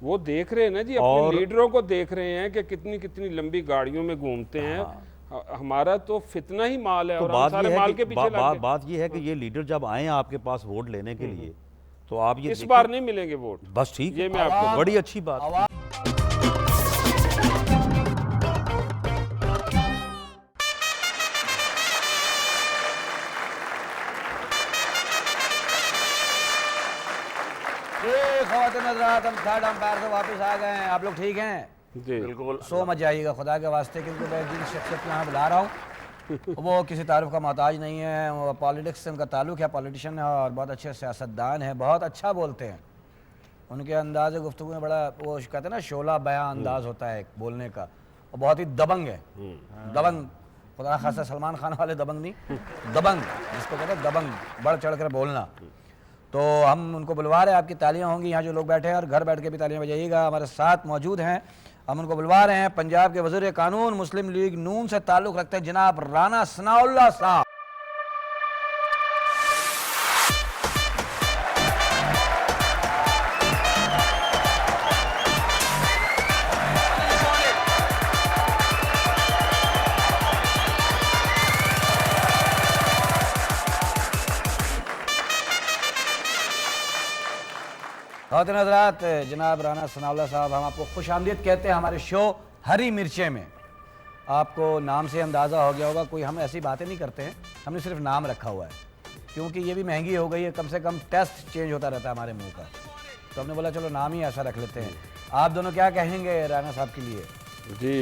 वो देख रहे हैं ना जी, अपने लीडरों को देख रहे हैं कि कितनी कितनी लंबी गाड़ियों में घूमते हैं। हमारा तो फितना ही माल है, तो और हम सारे माल के पीछे लग गए। बात ये है कि ये लीडर जब आए आपके पास वोट लेने के लिए, तो आप ये इस बार नहीं मिलेंगे वोट, बस ठीक ये है, मैं आपको बड़ी अच्छी बात। ख़वातीन हज़रात, हम थर्ड अंपायर से वापस आ गए हैं। आप लोग ठीक हैं? जी बिल्कुल। सो मत जाइएगा खुदा के वास्ते, क्योंकि मैं जिन शख्सियत को यहाँ बुला रहा हूँ वो किसी तारुफ का मोहताज नहीं है। वो पॉलिटिक्स से उनका ताल्लुक़ है, पॉलिटिशियन है और बहुत अच्छे सियासतदान है, बहुत अच्छा बोलते हैं। उनके अंदाज़ गुफ्तगू में बड़ा वो कहते हैं ना शोला बयां अंदाज़ होता है बोलने का, और बहुत ही दबंग है। दबंग, खुदा खासा सलमान खान वाले दबंग नहीं, दबंग जिसको कहते हैं दबंग, बढ़ चढ़ कर बोलना। तो हम उनको बुलवा रहे हैं, आपकी तालियां होंगी यहाँ जो लोग बैठे हैं, और घर बैठ के भी तालियां बजाइएगा। हमारे साथ मौजूद हैं, हम उनको बुलवा रहे हैं, पंजाब के वज़ीर कानून, मुस्लिम लीग नून से ताल्लुक़ रखते हैं, जनाब राना सनाउल्लाह साहब। ख़वातीन हज़रात, जनाब राना सनाउल्लाह साहब, हम आपको खुश आमदीद कहते हैं हमारे शो हरी मिर्चें में। आपको नाम से अंदाज़ा हो गया होगा, कोई हम ऐसी बातें नहीं करते हैं, हमने सिर्फ नाम रखा हुआ है, क्योंकि ये भी महंगी हो गई है, कम से कम टेस्ट चेंज होता रहता है हमारे मुंह का, तो हमने बोला चलो नाम ही ऐसा रख लेते हैं। आप दोनों क्या कहेंगे राना साहब के लिए? जी,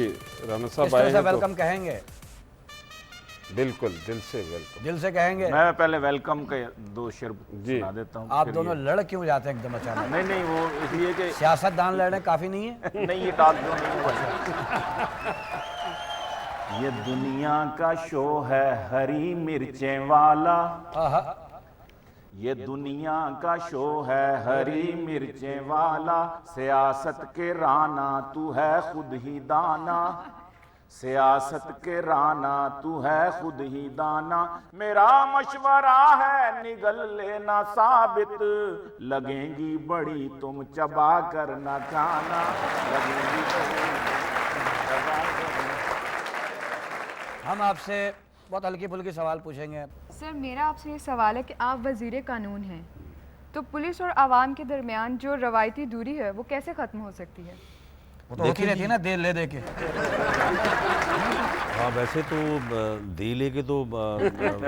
राना किस साहब तरह आए से हैं वेलकम तो कहेंगे? बिल्कुल दिल से वेलकम। दिल से कहेंगे। मैं पहले वेलकम के दो शेर जी। सुना देता हूँ। आप दोनों लड़ क्यों जाते हैं एकदम अचानक? नहीं नहीं, वो इसलिए कि सियासतदान लड़ने काफ़ी नहीं है? नहीं, ये टाल दो, नहीं हुआ। ये दुनिया का शो है हरी मिर्चें वाला, आहा, ये दुनिया का शो है हरी मिर्चें वाला, सियासत के राना तू है खुद ही दाना, सियासत के राना तू है खुद ही दाना, मेरा मशवरा है निगल लेना साबित, लगेंगी बड़ी तुम चबा कर न खाना, लगेंगी बड़ी चबा कर न। हम आपसे बहुत हल्की फुल्की सवाल पूछेंगे। सर, मेरा आपसे ये सवाल है कि आप वज़ीर कानून हैं, तो पुलिस और आवाम के दरमियान जो रवायती दूरी है वो कैसे ख़त्म हो सकती है? वो तो होती रहती है ना, दे ले दे के। हाँ, वैसे तो दे लेके तो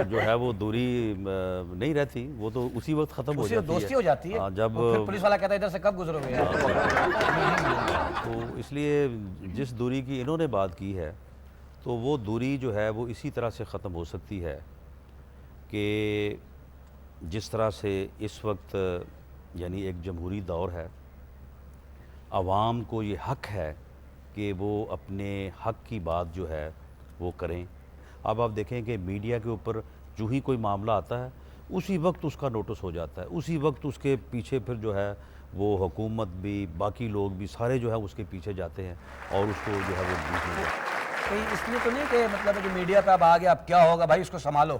जो है वो दूरी नहीं रहती, वो तो उसी वक्त ख़त्म हो जाती है, दोस्ती हो जाती है। हाँ, जब और फिर पुलिस वाला कहता है इधर से कब गुजरोगे यार? तो इसलिए जिस दूरी की इन्होंने बात की है, तो वो दूरी जो है वो इसी तरह से ख़त्म हो सकती है कि जिस तरह से इस वक्त यानी एक जमहूरी दौर है, आवाम को ये हक है कि वो अपने हक की बात जो है वो करें। अब आप देखें कि मीडिया के ऊपर जो ही कोई मामला आता है उसी वक्त उसका नोटिस हो जाता है, उसी वक्त उसके पीछे फिर जो है वो हुकूमत भी, बाकी लोग भी सारे जो है उसके पीछे जाते हैं और उसको जो है वो बीच में कहीं इसलिए तो नहीं कि मतलब है कि मीडिया पे अब आ गया, अब क्या होगा भाई इसको संभालो,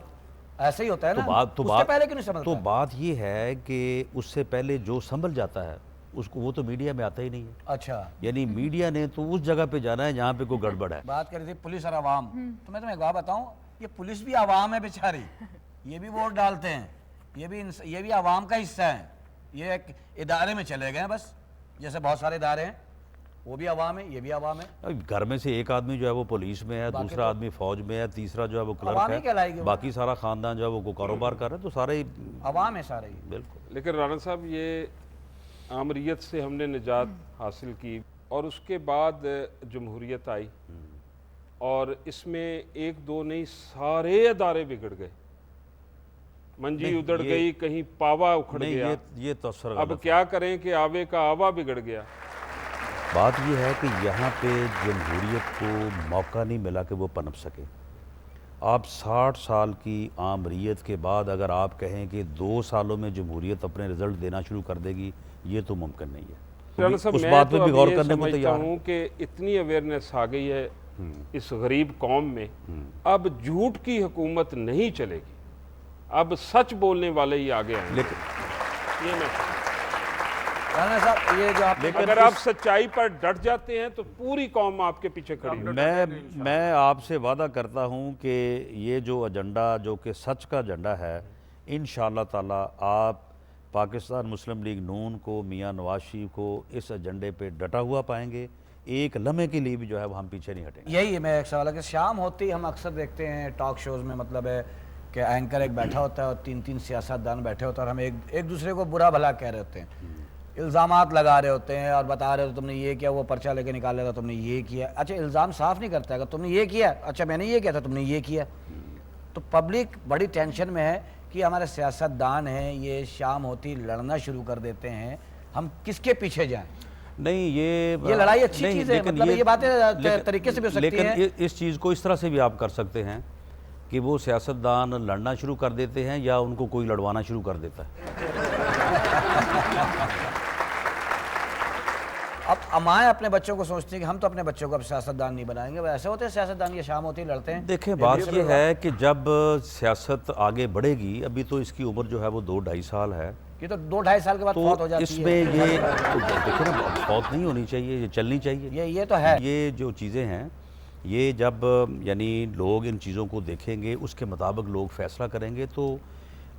ऐसे ही होता है ना? उससे पहले क्यों नहीं संभलता? तो बात ये है कि उससे पहले जो संभल जाता है उसको, वो तो मीडिया में आता ही नहीं है। अच्छा, यानी मीडिया ने तो उस जगह पे जाना है जहाँ पे कोई गड़बड़ है। बात कर रही थी पुलिस और आवाम, तो मैं तुम्हें एक बात बताऊं, ये पुलिस भी आवाम है बेचारी, ये भी वोट डालते हैं, ये भी आवाम का हिस्सा है, ये एक इदारे में चले गए हैं बस, जैसे बहुत सारे इदारे हैं, वो भी आवाम है, ये भी आवाम है। घर में से एक आदमी जो है वो पुलिस में है, दूसरा तो आदमी फौज में है, तीसरा जो है वो आवाम ही क्लर्क कहलाएगी है, वो। बाकी सारा खानदान जो है वो कारोबार कर रहा है, तो सारे ही आवाम है सारे ही। बिल्कुल। लेकिन राना साहब, ये आमरीत से हमने निजात हासिल की और उसके बाद जमहूरियत आई, और इसमें एक दो नहीं सारे अदारे बिगड़ गए, मंजी उधड़ गई, कहीं पावा उखड़ गया। ये तस्वर अब क्या करें कि आवे का आवा बिगड़ गया। बात यह है कि यहाँ पे जमहूरियत को मौका नहीं मिला कि वो पनप सके। आप 60 साल की आमरीत के बाद अगर आप कहें कि 2 सालों में जमहूरियत अपने रिजल्ट देना शुरू कर देगी, ये तो मुमकिन नहीं है। उस बात पे भी गौर करने को तैयार हूँ कि इतनी अवेयरनेस आ गई है इस गरीब कौम में, अब झूठ की हुकूमत नहीं चलेगी, अब सच बोलने वाले ही आगे आएंगे। लेकिन ये मैं राना साहब ये जो आप अगर आप सच्चाई पर डट जाते हैं तो पूरी कौम आपके पीछे खड़ी है। मैं आपसे वादा करता हूं कि ये जो एजेंडा जो कि सच का एजेंडा है, इंशाअल्लाह ताला आप पाकिस्तान मुस्लिम लीग नून को, मियां नवाज शरीफ को इस एजेंडे पे डटा हुआ पाएंगे। एक लम्हे के लिए भी जो है वो हम पीछे नहीं हटेंगे। यही है मेरा एक सवाल है कि शाम होती ही हम अक्सर देखते हैं टॉक शोज़ में, मतलब है कि एंकर एक बैठा होता है और 3-3 सियासतदान बैठे होते हैं और हम एक दूसरे को बुरा भला कह रहे होते हैं, इल्ज़ामात लगा रहे होते हैं और बता रहे हो तुमने ये किया, वो पर्चा लेके निकाल लेगा तुमने ये किया। अच्छा, इल्ज़ाम साफ नहीं करता है, अगर तुमने ये किया, अच्छा मैंने ये किया था, तुमने ये किया। तो पब्लिक बड़ी टेंशन में है कि हमारे सियासतदान हैं ये शाम होती लड़ना शुरू कर देते हैं, हम किसके पीछे जाएं? नहीं, ये लड़ाई अच्छी नहीं, चीज़ है, लेकिन मतलब ये बातें तरीके से भी हो सकती लेकिन हैं। इस चीज़ को इस तरह से भी आप कर सकते हैं कि वो सियासतदान लड़ना शुरू कर देते हैं या उनको कोई लड़वाना शुरू कर देता है। अब अमाएँ अपने बच्चों को सोचती हैं कि हम तो अपने बच्चों को अब सियासतदान नहीं बनाएंगे, वो ऐसे होते हैं सियासतदान, ये शाम होती लड़ते हैं। देखें, बात ये है कि जब सियासत आगे बढ़ेगी, अभी तो इसकी उम्र जो है वो 2-2.5 साल है, ये तो 2-2.5 साल के बाद फौत हो तो जाती इसमें है। ये तो देखिए ना, फौत नहीं होनी चाहिए, ये चलनी चाहिए। ये तो है। ये जो चीज़ें हैं, ये जब यानी लोग इन चीज़ों को देखेंगे, उसके मुताबिक लोग फ़ैसला करेंगे, तो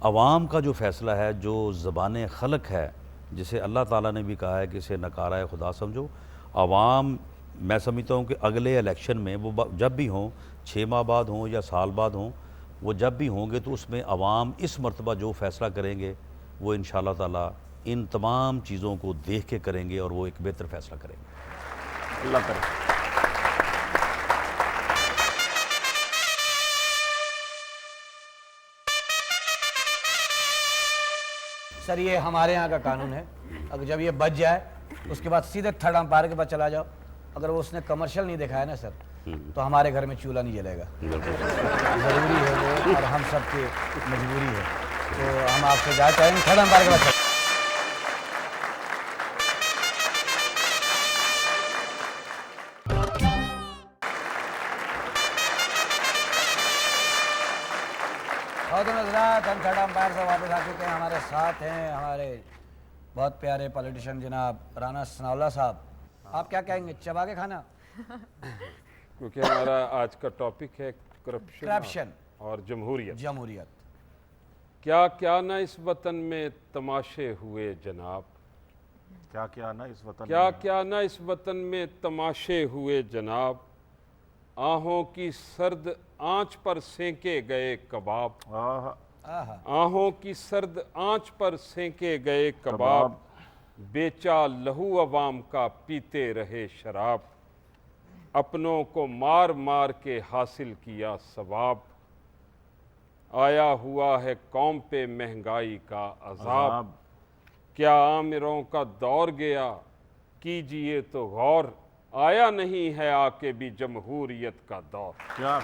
अवाम का जो फ़ैसला है, जो ज़बान खलक है, जिसे अल्लाह ताला ने भी कहा है कि इसे नकारा खुदा समझो, अवाम, मैं समझता हूँ कि अगले इलेक्शन में वो जब भी हों, 6 माह बाद हों या साल बाद हों, वो जब भी होंगे तो उसमें अवाम इस मरतबा जो फ़ैसला करेंगे वो इंशाअल्लाह ताला इन तमाम चीज़ों को देख के करेंगे और वो एक बेहतर फ़ैसला करेंगे। अल्लाह करे। सर ये हमारे यहाँ का कानून है, अगर जब ये बच जाए उसके बाद सीधे थर्ड अंपायर के पास चला जाओ, अगर वो उसने कमर्शियल नहीं दिखाया ना सर, तो हमारे घर में चूल्हा नहीं जलेगा। ज़रूरी है वो और हम सब की मजबूरी है, तो हम आपसे जाना चाहेंगे थर्ड अंपायर के पास। बहुत नजरात हम थर्ड अंपायर से वापस आ चुके हैं, हमारे साथ हैं हमारे बहुत प्यारे पॉलिटिशियन जनाब राना सनाउल्लाह साहब। आप क्या कहेंगे, चबा के खाना? क्योंकि हमारा आज का टॉपिक है करप्शन और जमहूरियत। जमहूरियत। क्या क्या ना इस वतन में तमाशे हुए जनाब, क्या क्या ना इस वतन क्या में। क्या ना इस वतन में तमाशे हुए जनाब, आहों की सर्द आंच पर सेंके गए कबाब, आहा, आहा। आहों की सर्द आंच पर सेंके गए कबाब, बेचा लहू अवाम का पीते रहे शराब, अपनों को मार मार के हासिल किया सवाब, आया हुआ है कौम पे महंगाई का अजाब, क्या आमिरों का दौर गया कीजिए तो गौर, आया नहीं है आके भी जमहूरियत का दौर। क्या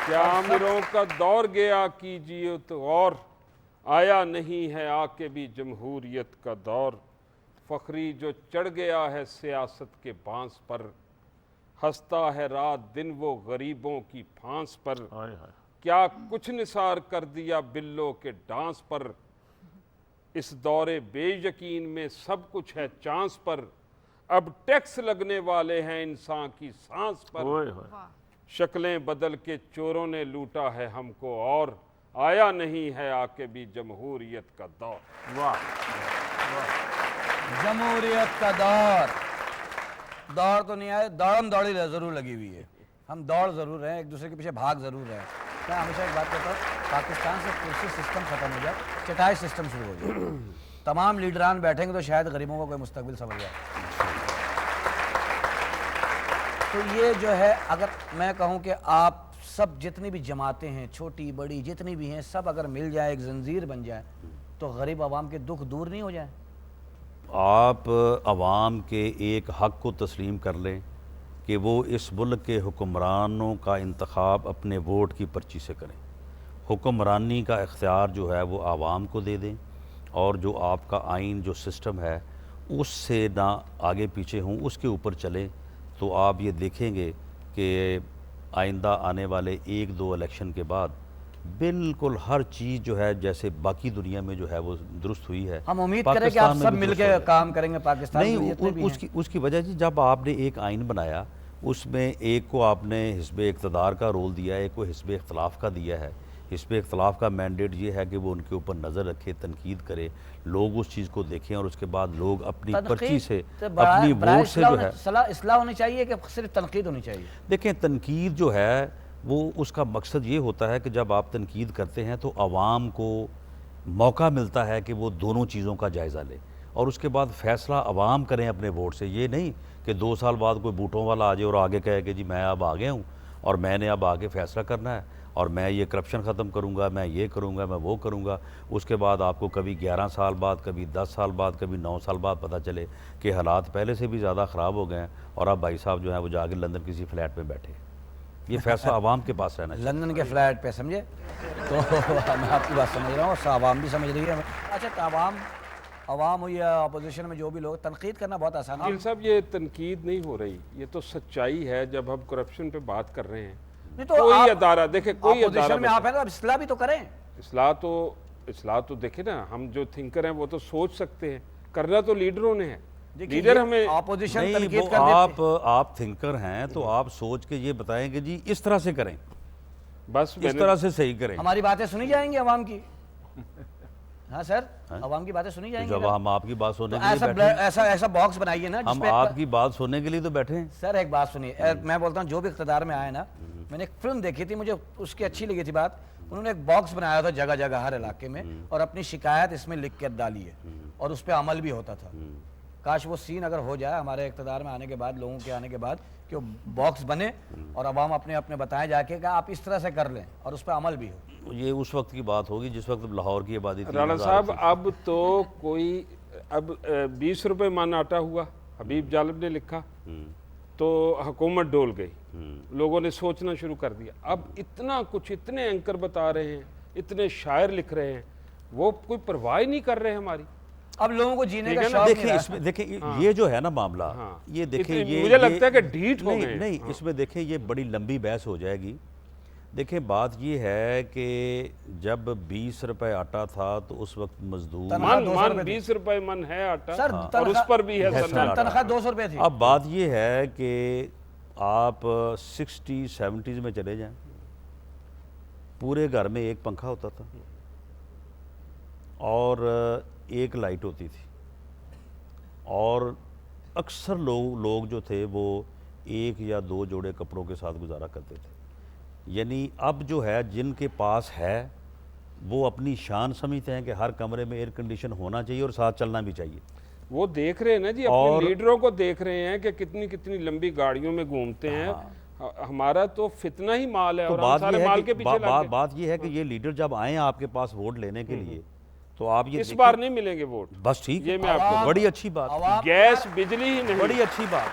क्या आमिरों का दौर गया कीजिए तो गौर, आया नहीं है आके भी जमहूरियत का दौर, फखरी जो चढ़ गया है सियासत के बांस पर, हंसता है रात दिन वो गरीबों की फांस पर, हाय हाय। क्या कुछ निसार कर दिया बिल्लों के डांस पर, इस दौरे बेयकीन में सब कुछ है चांस पर, अब टैक्स लगने वाले हैं इंसान की सांस पर, ओए होए। शक्लें बदल के चोरों ने लूटा है हमको और, आया नहीं है आके भी जमहूरियत का दौर। वाह। जमहूरियत का दौर तो नहीं आया, दौड़म दौड़ी ज़रूर लगी हुई है, हम दौड़ ज़रूर हैं, एक दूसरे के पीछे भाग ज़रूर रहे हैं। मैं हमेशा एक बात कहता हूँ, पाकिस्तान से कुर्सी सिस्टम ख़त्म हो जाए, चटाई सिस्टम शुरू हो जाए, तमाम लीडरान बैठेंगे तो शायद गरीबों को कोई मुस्तकबिल समझ जाए। तो ये जो है, अगर मैं कहूँ कि आप सब जितनी भी जमातें हैं, छोटी बड़ी जितनी भी हैं, सब अगर मिल जाए, एक जंजीर बन जाए, तो गरीब आवाम के दुख दूर नहीं हो जाए। आप आवाम के एक हक़ को तस्लीम कर लें कि वो इस मुल्क के हुक्मरानों का इंतखाब अपने वोट की पर्ची से करें, हुक्मरानी का इख्तियार जो है वो आवाम को दे दें, और जो आपका आइन जो सिस्टम है उससे ना आगे पीछे हों, उसके ऊपर चलें, तो आप ये देखेंगे कि आइंदा आने वाले 1-2 इलेक्शन के बाद बिल्कुल हर चीज़ जो है जैसे बाकी दुनिया में जो है वो दुरुस्त हुई है। हम उम्मीद करें कि आप पाकिस्तान में सब भी दुरुस्त मिलकर हो जाए। काम करेंगे पाकिस्तान में नहीं जितने भी हैं। उसकी वजह जी, जब आपने एक आइन बनाया उसमें एक को आपने हिस्ब इक़्तिदार का रोल दिया है, एक को हिस्ब इख्तलाफ का दिया है। हिस्ब इख्तलाफ का मैंडेट ये है कि वो उनके ऊपर नज़र रखे, तनकीद करे, लोग उस चीज़ को देखें और उसके बाद लोग अपनी पर्ची से अपनी वोट से जो है इस्लाह होनी चाहिए कि सिर्फ तनकीद होनी चाहिए। देखें, तनकीद जो है वो उसका मकसद ये होता है कि जब आप तनकीद करते हैं तो आवाम को मौका मिलता है कि वो दोनों चीज़ों का जायज़ा ले और उसके बाद फ़ैसला आवाम करें अपने वोट से। ये नहीं कि 2 साल बाद कोई बूटों वाला आ जाए और आगे कहे कि जी मैं अब आ गया हूँ और मैंने अब आगे फ़ैसला करना है और मैं ये करप्शन ख़त्म करूँगा, मैं ये करूँगा, मैं वो करूँगा। उसके बाद आपको कभी 11 साल बाद, कभी 10 साल बाद, कभी 9 साल बाद पता चले कि हालात पहले से भी ज़्यादा ख़राब हो गए हैं और अब भाई साहब जो हैं वो जाके लंदन किसी फ्लैट में बैठे। ये फैसला आवाम के पास रहना चाहिए। लंदन के फ्लैट पे, समझे? तो मैं आपकी बात समझ रहा हूँ और आवाम भी समझ रही है। अच्छा, तो आवाम हुई या अपोजिशन में जो भी लोग, तनकीद करना बहुत आसान है। गिल साहब, ये तनकीद नहीं हो रही, ये तो सच्चाई है। जब हम करप्शन पे बात कर रहे हैं, नहीं तो कोई आप अदारा देखे, कोई अदारा अपोजिशन में आप हैं तो अब इस्लाह भी तो करें। इस्लाह तो देखे ना, हम जो थिंकर हैं वो तो सोच सकते हैं, करना तो लीडरों ने है। देखिए, लीडर ये हमें अपोजिशन नहीं, तनकीद वो कर देते हैं। आप थिंकर हैं तो आप सोच के ये बताएंगे जी इस तरह से करें, बस इस तरह से सही करें। हमारी बातें सुनी जाएंगी अवाम की। हाँ सर, अवाम की बातें सुनी तो जाएंगी। जब हम आपकी बात सुनने तो के लिए ऐसा बैठे हैं, ऐसा बॉक्स बनाइए ना हम जिसपे आपकी बात सुनने के लिए तो बैठे हैं। सर एक बात सुनिए, मैं बोलता हूँ जो भी इक़्तिदार में आए ना, मैंने एक फिल्म देखी थी, मुझे उसकी अच्छी लगी थी बात। उन्होंने एक बॉक्स बनाया था जगह जगह हर इलाके में और अपनी शिकायत इसमें लिख कर डाली है और उस पर अमल भी होता था। काश वो सीन अगर हो जाए हमारे इक़्तिदार में आने के बाद, लोगों के आने के बाद, कि वो बॉक्स बने और अवाम अपने अपने बताए जाके कि आप इस तरह से कर लें और उस पर अमल भी हो। ये उस वक्त की बात होगी जिस वक्त लाहौर की आबादी 3,000 राणा साहब, थी। अब तो कोई 20 रुपए मन आटा हुआ, हबीब जालिब ने लिखा, तो हुकूमत डोल गई, लोगों ने सोचना शुरू कर दिया। अब इतना कुछ, इतने एंकर बता रहे हैं, इतने शायर लिख रहे हैं, वो कोई परवाह ही नहीं कर रहे हमारी। अब लोगों को जीने का ठीक है ना? शौक नहीं देखिए रहा। इसमें, देखिए ये जो है ना मामला, हाँ। ये देखिए ये मुझे लगता है कि ढीठ हो नहीं गए हैं। नहीं, इसमें देखिए ये बड़ी लंबी बहस हो जाएगी। देखिए बात ये है कि जब 20 रुपए आटा था तो उस वक्त मजदूर तनख्वाह मन 200 रुपए 20 रुपए मन है आटा, सर, और उस पर भी है सन्नाटा। तनख्वाह 200 रुपए थी। अब बात ये है कि आप 60-70s में चले जाएं, पूरे घर में एक पंखा होता था और एक लाइट होती थी और अक्सर लोग जो थे वो 1 या 2 जोड़े कपड़ों के साथ गुजारा करते थे। यानी अब जो है जिनके पास है वो अपनी शान समझते हैं कि हर कमरे में एयर कंडीशन होना चाहिए और साथ चलना भी चाहिए। वो देख रहे हैं ना जी, अपने और- लीडरों को देख रहे हैं कि कितनी कितनी लंबी गाड़ियों में घूमते हैं। हमारा तो फितना ही माल है तो और हम बात सारे ये माल है के कि पीछे लग गए। बात ये है कि ये लीडर जब आए आपके पास वोट लेने के लिए तो आप ये इस देखिए- बार नहीं मिलेंगे वोट, बस ठीक ये है, मैं आपको बड़ी अच्छी बात, अवाम गैस बिजली ही नहीं, बड़ी अच्छी बात।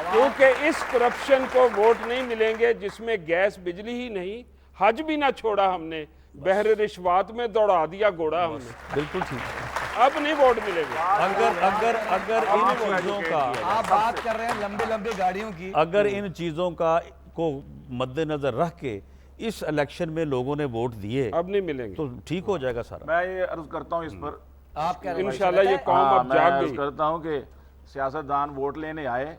क्योंकि इस करप्शन को वोट नहीं मिलेंगे जिसमें गैस बिजली ही नहीं, हज भी ना छोड़ा हमने, बहर रिश्वत में दौड़ा दिया घोड़ा हमने, बिल्कुल ठीक है। अब नहीं वोट मिलेंगे। अगर इन चीज़ों का आप बात कर रहे हैं लंबी लंबी गाड़ियों की। अगर इन चीज़ों का को मद्देनजर रख के इस इलेक्शन में लोगों ने वोट दिए अब नहीं मिलेंगे तो ठीक हो जाएगा सारा। मैं ये अर्ज करता हूँ इस पर, आप कह रहे हैं इंशाल्लाह ये कौम हाँ, अब मैं जाग अर्ज गई। करता हूँ कि सियासतदान वोट लेने आए,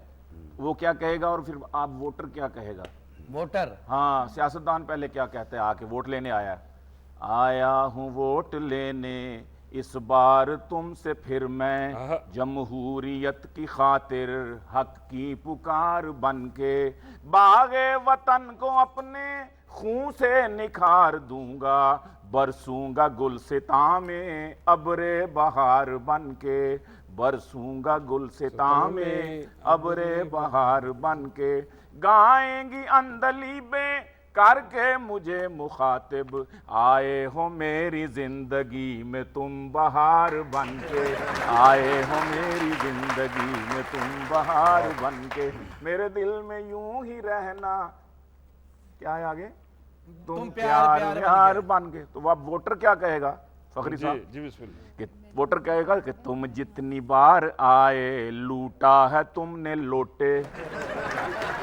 वो क्या कहेगा और फिर आप वोटर क्या कहेगा। वोटर हाँ, सियासतदान पहले क्या कहते हैं, आके वोट लेने आया हूँ वोट लेने, इस बार तुमसे फिर मैं जमहूरियत की खातिर हक की पुकार बन के बागे वतन को अपने खून से निखार दूंगा, बरसूंगा गुलसिता में अबरे बहार बन के, बरसूंगा गुलसिता में अबरे बहार बन के, गाएंगी अंदलीबें करके मुझे मुखातिब, आए हो मेरी जिंदगी में तुम बहार बन के, आए हो मेरी जिंदगी में तुम बहार बन के, मेरे दिल में यूं ही रहना, क्या है आगे, तुम प्यार प्यार बन के। तो अब वोटर क्या कहेगा फखरी साहब, जी बिस्मिल्लाह। कि वोटर कहेगा कि तुम जितनी बार आए लूटा है तुमने लोटे,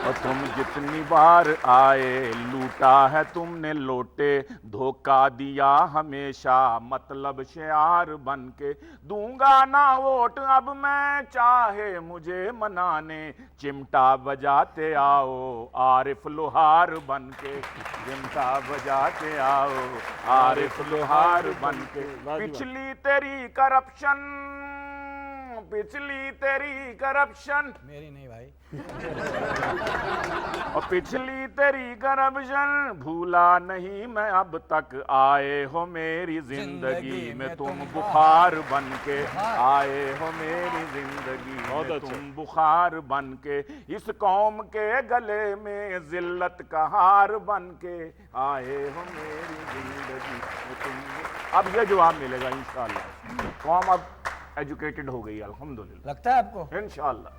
और तुम जितनी बार आए लूटा है तुमने लोटे, धोखा दिया हमेशा मतलब शियार बन के। दूंगा ना वोट अब मैं चाहे मुझे मनाने, चिमटा बजाते आओ आरिफ लोहार बन के, चिमटा बजाते आओ आरिफ लोहार बन के। पिछली तेरी करप्शन, पिछली तेरी करप्शन, मेरी नहीं भाई, और पिछली तेरी करप्शन भूला नहीं मैं अब तक। आए हो मेरी जिंदगी में तुम बुखार बन के, आए हो मेरी जिंदगी में तुम बुखार बन के। इस कौम के गले में जिल्लत का हार बन के, आए हो मेरी जिंदगी में तुम। अब ये जवाब मिलेगा इंशाअल्लाह। कौम अब एजुकेटेड हो गई अल्हम्दुलिल्लाह। लगता है आपको? इंशाअल्लाह।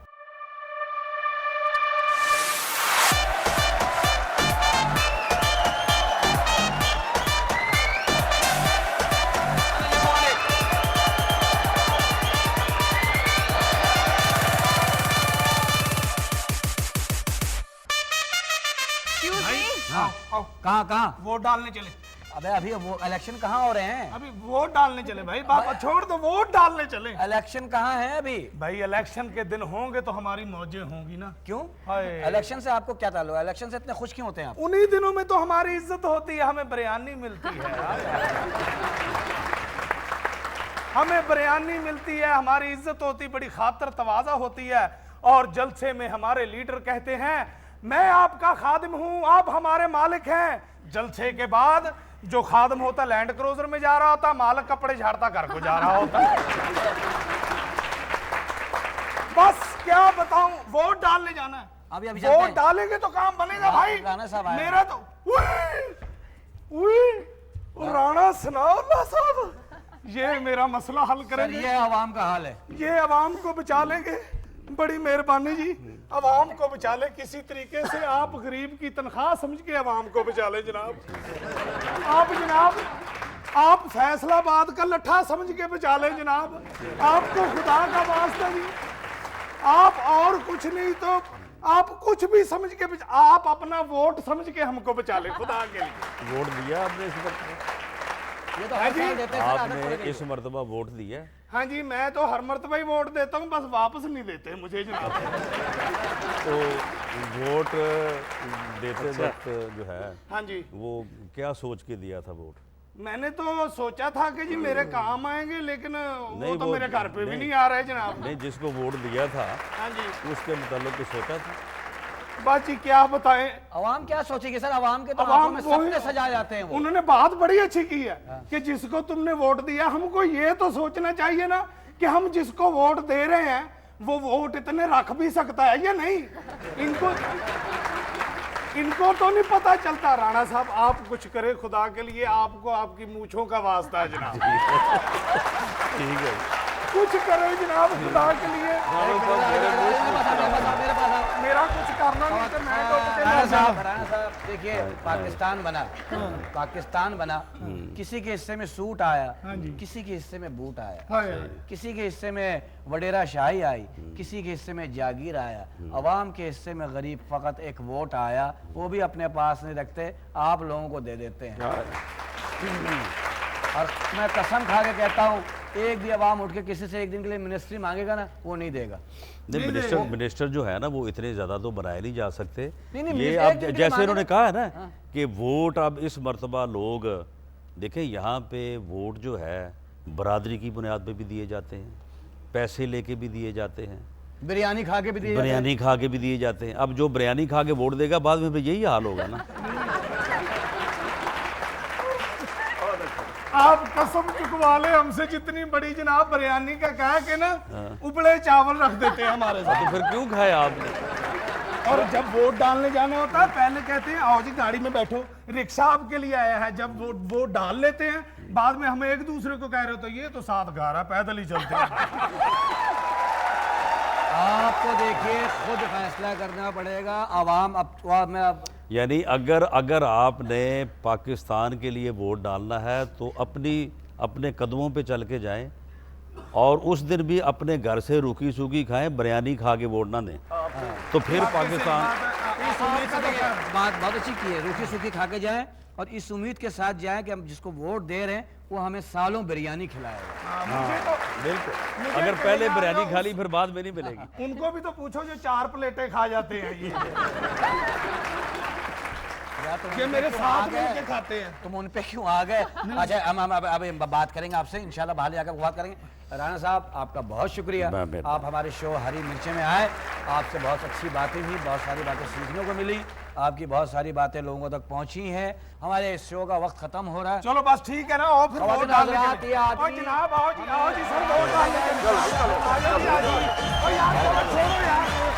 कहाँ? वोट डालने चले। अबे अभी वो इलेक्शन कहाँ हो रहे हैं? अभी वोट डालने चले भाई, बाबा छोड़ दो, वोट डालने चले। इलेक्शन कहाँ है अभी? भाई इलेक्शन के दिन होंगे तो हमारी मौजें होंगी ना। क्यों? हाय। इलेक्शन से आपको क्या ताल्लुक है? इलेक्शन से इतने खुश क्यों होते हैं आप? उन्हीं दिनों में तो हमारी इज्जत होती है, हमें बिरयानी मिलती है। हमें बिरयानी मिलती है, हमारी इज्जत होती, बड़ी खातर तवाज़ा होती है। और जलसे में हमारे लीडर कहते हैं मैं आपका खादिम हूं, आप हमारे मालिक हैं। जलसे के बाद जो खादिम होता लैंड क्रूजर में जा रहा होता, मालिक कपड़े झाड़ता घर को जा रहा होता। बस क्या बताऊं, वोट डालने जाना है। अभी वोट डालेंगे तो काम बनेगा भाई। राणा साहब आए। मेरा तो राणा सनाउल्लाह साहब, ये मेरा मसला हल करेंगे। ये आवाम का हाल है। ये आवाम को बचा लेंगे, बड़ी मेहरबानी जी। आवाम को बचा ले किसी तरीके से, आप गरीब की तनख्वाह समझ के आवाम को बचा ले जनाब। आप जनाब, आप फैसलाबाद का लट्ठा समझ के बचा ले जनाब। आपको खुदा का वास्ता जी, आप और कुछ नहीं तो आप कुछ भी समझ के बचा, आप अपना वोट समझ के हमको बचा ले खुदा के लिए। वोट दिया आपने इस वक्त? ये तो हर साल देते हैं सर, आदत पड़ आपने गई। इस मर्तबा वोट दिया? हाँ जी, मैं तो हर मर्तबा ही वोट देता हूँ, बस वापस नहीं देते मुझे जनाब। तो वोट देते वक्त जो है हाँ जी, वो क्या सोच के दिया था वोट? मैंने तो सोचा था कि जी मेरे काम आएंगे, लेकिन वो तो वो- मेरे घर पे भी नहीं आ रहे जनाब। नहीं, जिसको वोट दिया था हाँ जी, उसके मुताल्लिक कुछ सोचा था? बस जी क्या बताएं, आवाम क्या सोचेगी सर? आवाम के तो आवाम आंखों में वही- सपने सजा जाते हैं वो। उन्होंने बात बड़ी अच्छी की है कि जिसको तुमने वोट दिया, हमको ये तो सोचना चाहिए ना कि हम जिसको वोट दे रहे हैं वो वोट इतने रख भी सकता है या नहीं। इनको तो नहीं पता चलता। राणा साहब आप कुछ करें खुदा के लिए, आपको आपकी मूंछों का वास्ता है जनाब। ठीक है, कुछ करें जनाब खुदा के लिए। मेरा कुछ करना नहीं तो मैं तो राणा साहब देखिए, पाकिस्तान बना, किसी के हिस्से में सूट आया, किसी के हिस्से में बूट आया, किसी के हिस्से में वडेरा शाही आई, किसी के हिस्से में जागीर आया, अवाम के हिस्से में गरीब फकत एक वोट आया, वो भी अपने पास नहीं रखते, आप लोगों को दे देते हैं। और मैं कसम खा के कहता हूँ, एक भी अवाम उठ के किसी से एक दिन के लिए मिनिस्ट्री मांगेगा ना, वो नहीं देगा। नहीं, मिनिस्टर जो है ना वो इतने ज़्यादा तो बनाए नहीं जा सकते। नहीं, ये एक अब दिन के लिए जैसे इन्होंने मांगे कहा है ना कि वोट अब इस मर्तबा लोग देखें, यहाँ पे वोट जो है बरादरी की बुनियाद पे भी दिए जाते हैं, पैसे लेके भी दिए जाते हैं, बिरयानी खा के भी दिए जाते हैं। बिरयानी खा के भी दिए जाते हैं। अब जो बिरयानी खा के वोट देगा बाद में फिर यही हाल होगा ना। आप कसम चुकवा ले हमसे, जितनी बड़ी जनाब बिरयानी का कह के ना उबले चावल रख देते हैं हमारे साथ। तो फिर क्यों खाया आपने? और जब वोट डालने जाना होता है पहले कहते हैं आओ जी गाड़ी में बैठो, रिक्शा आपके लिए आया है। जब वोट डाल लेते हैं बाद में हम एक दूसरे को कह रहे होते ये तो साथ गा रहा, पैदल ही चलते हैं। आपको देखिए खुद फैसला करना पड़ेगा। आवाम अब यानी अगर आपने पाकिस्तान के लिए वोट डालना है तो अपने कदमों पे चल के जाएं, और उस दिन भी अपने घर से रूखी सूखी खाएं, बिरयानी खा के वोट ना दें। तो फिर पाकिस्तान उम्मीद से आपका तो देखिए, बात बहुत अच्छी की है, रूखी सूखी खा के जाएं और इस उम्मीद के साथ जाएं कि हम जिसको वोट दे रहे हैं वो हमें सालों बिरयानी खिलाएगा। मुझे तो बिल्कुल, मुझे अगर पहले कहना बिरयानी होगा खा ली फिर बाद में नहीं मिलेगी। उनको भी तो पूछो जो 4 प्लेटें खा जाते हैं ये या तो ये उन पे मेरे क्यों साथ आ गए? मिलके खाते हैं। तुम उन पे क्यों आ गए? अच्छा हम अब बात करेंगे आपसे इंशाल्लाह, बाहर जाकर बात करेंगे। राणा साहब आपका बहुत शुक्रिया, आप हमारे शो हरी मिर्चें में आए, आपसे बहुत अच्छी बातें हुई, बहुत सारी बातें सीखने को मिली, आपकी बहुत सारी बातें लोगों तक पहुंची हैं। हमारे इस शो का वक्त खत्म हो रहा है। चलो बस ठीक है ना, आओ फिर खवातीन वोट डालने के हज़रात, लिए। ये आदमी- आओ जनाब, आओ जी सर, वोट डालने के लिए। आओ जी, आओ जी। ओ यार, चलो छोड़ो यार।